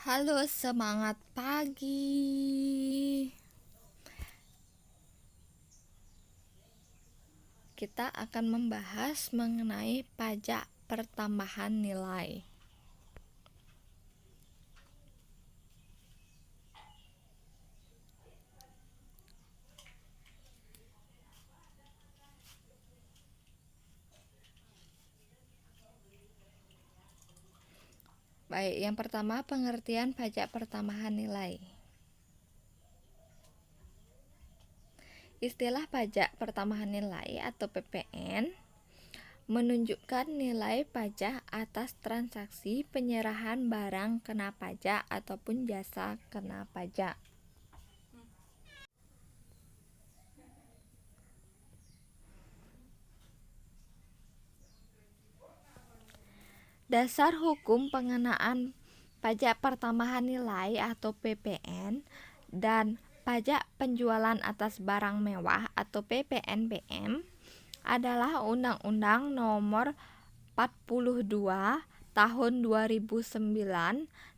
Halo, semangat pagi. Kita akan membahas mengenai pajak pertambahan nilai. Baik, yang pertama pengertian pajak pertambahan nilai. Istilah pajak pertambahan nilai atau PPN menunjukkan nilai pajak atas transaksi penyerahan barang kena pajak ataupun jasa kena pajak. Dasar hukum pengenaan pajak pertambahan nilai atau PPN dan pajak penjualan atas barang mewah atau PPNBM adalah Undang-Undang Nomor 42 Tahun 2009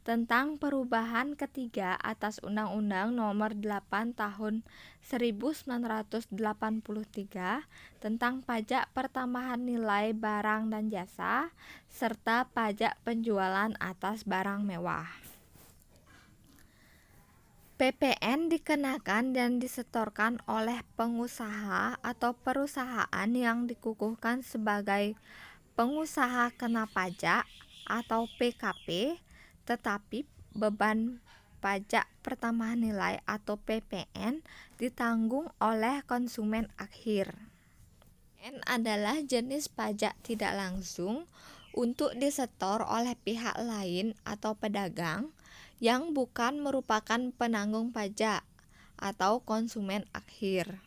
tentang perubahan ketiga atas Undang-Undang Nomor 8 Tahun 1983 tentang pajak pertambahan nilai barang dan jasa serta pajak penjualan atas barang mewah. PPN dikenakan dan disetorkan oleh pengusaha atau perusahaan yang dikukuhkan sebagai pengusaha kena pajak atau PKP, tetapi beban pajak pertambahan nilai atau PPN ditanggung oleh konsumen akhir. PPN adalah jenis pajak tidak langsung untuk disetor oleh pihak lain atau pedagang yang bukan merupakan penanggung pajak atau konsumen akhir.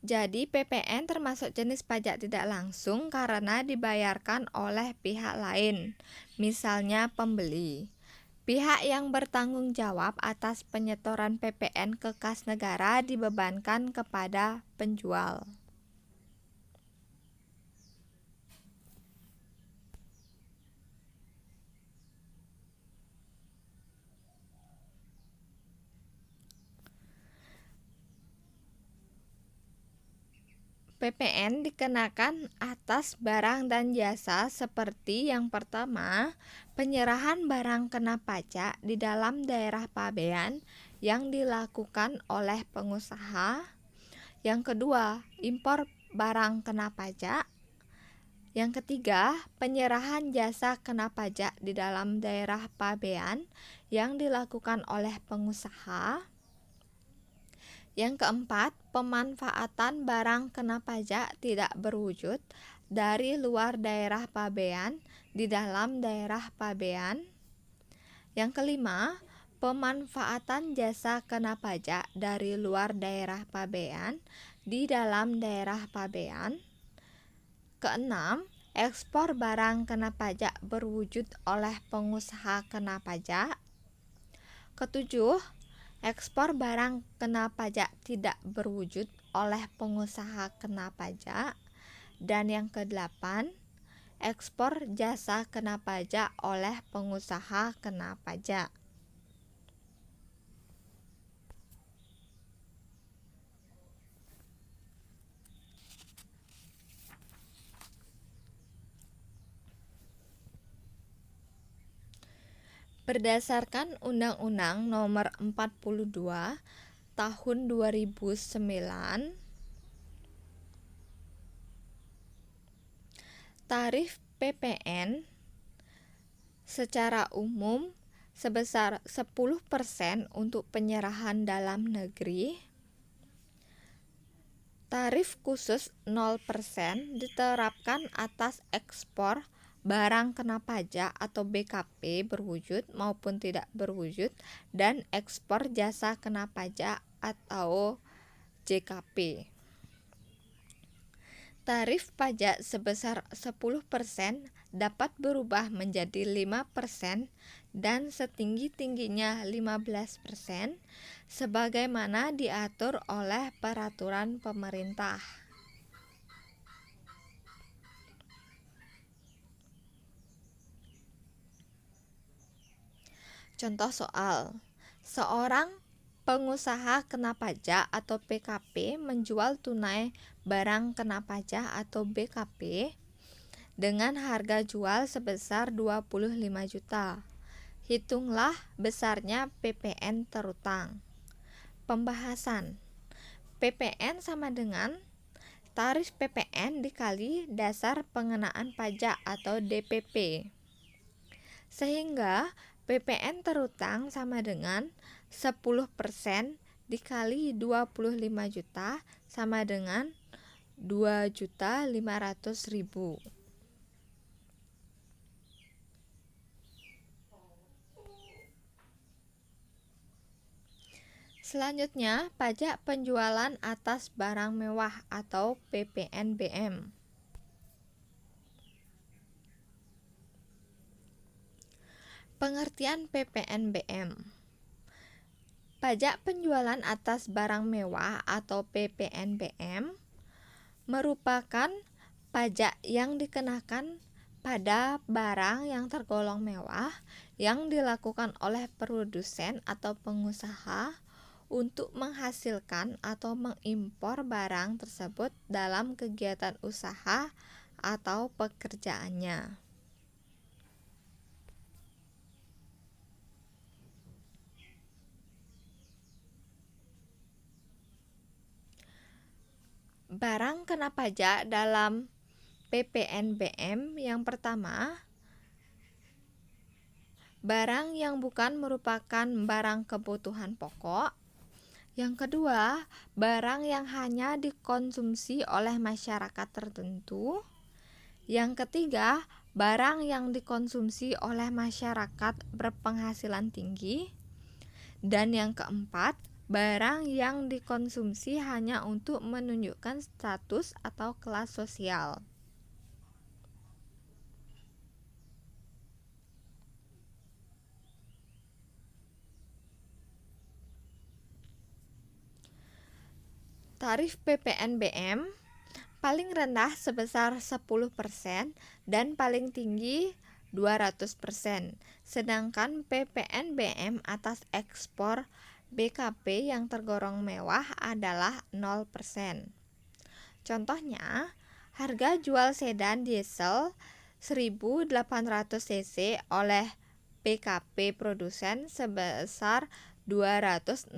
Jadi PPN termasuk jenis pajak tidak langsung karena dibayarkan oleh pihak lain, misalnya pembeli. Pihak yang bertanggung jawab atas penyetoran PPN ke kas negara dibebankan kepada penjual. PPN dikenakan atas barang dan jasa seperti yang pertama, penyerahan barang kena pajak di dalam daerah pabean yang dilakukan oleh pengusaha. Yang kedua, impor barang kena pajak. Yang ketiga, penyerahan jasa kena pajak di dalam daerah pabean yang dilakukan oleh pengusaha. Yang keempat, pemanfaatan barang kena pajak tidak berwujud dari luar daerah pabean di dalam daerah pabean. Yang kelima, pemanfaatan jasa kena pajak dari luar daerah pabean di dalam daerah pabean. Keenam, ekspor barang kena pajak berwujud oleh pengusaha kena pajak. Ketujuh, ekspor barang kena pajak tidak berwujud oleh pengusaha kena pajak. Dan yang kedelapan, ekspor jasa kena pajak oleh pengusaha kena pajak. Berdasarkan Undang-Undang Nomor 42 Tahun 2009, tarif PPN secara umum sebesar 10% untuk penyerahan dalam negeri. Tarif khusus 0% diterapkan atas ekspor barang kena pajak atau BKP berwujud maupun tidak berwujud dan ekspor jasa kena pajak atau JKP. Tarif pajak sebesar 10% dapat berubah menjadi 5% dan setinggi-tingginya 15% sebagaimana diatur oleh peraturan pemerintah. Contoh soal. Seorang pengusaha kena pajak atau PKP menjual tunai barang kena pajak atau BKP dengan harga jual sebesar 25 juta. Hitunglah besarnya PPN terutang. Pembahasan. PPN sama dengan tarif PPN dikali dasar pengenaan pajak atau DPP. Sehingga PPN terutang sama dengan 10% dikali 25 juta sama dengan 2.500.000. Selanjutnya, pajak penjualan atas barang mewah atau PPNBM. Pengertian PPNBM. Pajak penjualan atas barang mewah atau PPNBM merupakan pajak yang dikenakan pada barang yang tergolong mewah yang dilakukan oleh produsen atau pengusaha untuk menghasilkan atau mengimpor barang tersebut dalam kegiatan usaha atau pekerjaannya. Barang kena pajak dalam PPNBM yang pertama, barang yang bukan merupakan barang kebutuhan pokok. Yang kedua, barang yang hanya dikonsumsi oleh masyarakat tertentu. Yang ketiga, barang yang dikonsumsi oleh masyarakat berpenghasilan tinggi. Dan yang keempat, barang yang dikonsumsi hanya untuk menunjukkan status atau kelas sosial. Tarif PPNBM paling rendah sebesar 10% dan paling tinggi 200%. Sedangkan PPNBM atas ekspor BKP yang tergolong mewah adalah 0%. Contohnya, harga jual sedan diesel 1800 cc oleh BKP produsen sebesar 260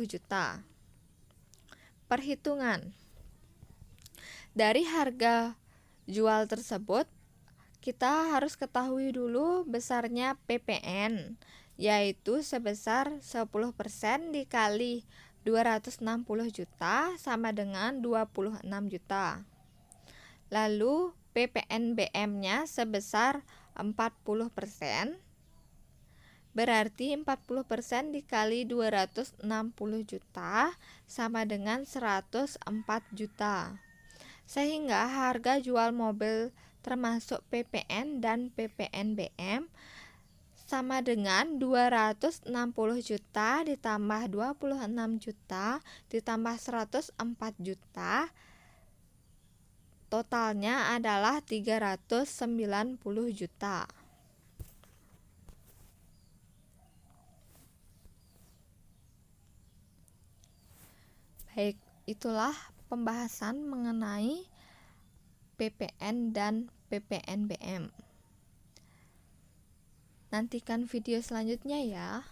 juta. Perhitungan. Dari harga jual tersebut, kita harus ketahui dulu besarnya PPN, yaitu sebesar 10% dikali 260 juta sama dengan 26 juta. Lalu PPNBM-nya sebesar 40%, berarti 40% dikali 260 juta sama dengan 104 juta. Sehingga harga jual mobil termasuk PPN dan PPNBM sama dengan 260 juta ditambah 26 juta ditambah 104 juta. Totalnya adalah 390 juta. Baik, itulah pembahasan mengenai PPN dan PPNBM. Nantikan video selanjutnya ya.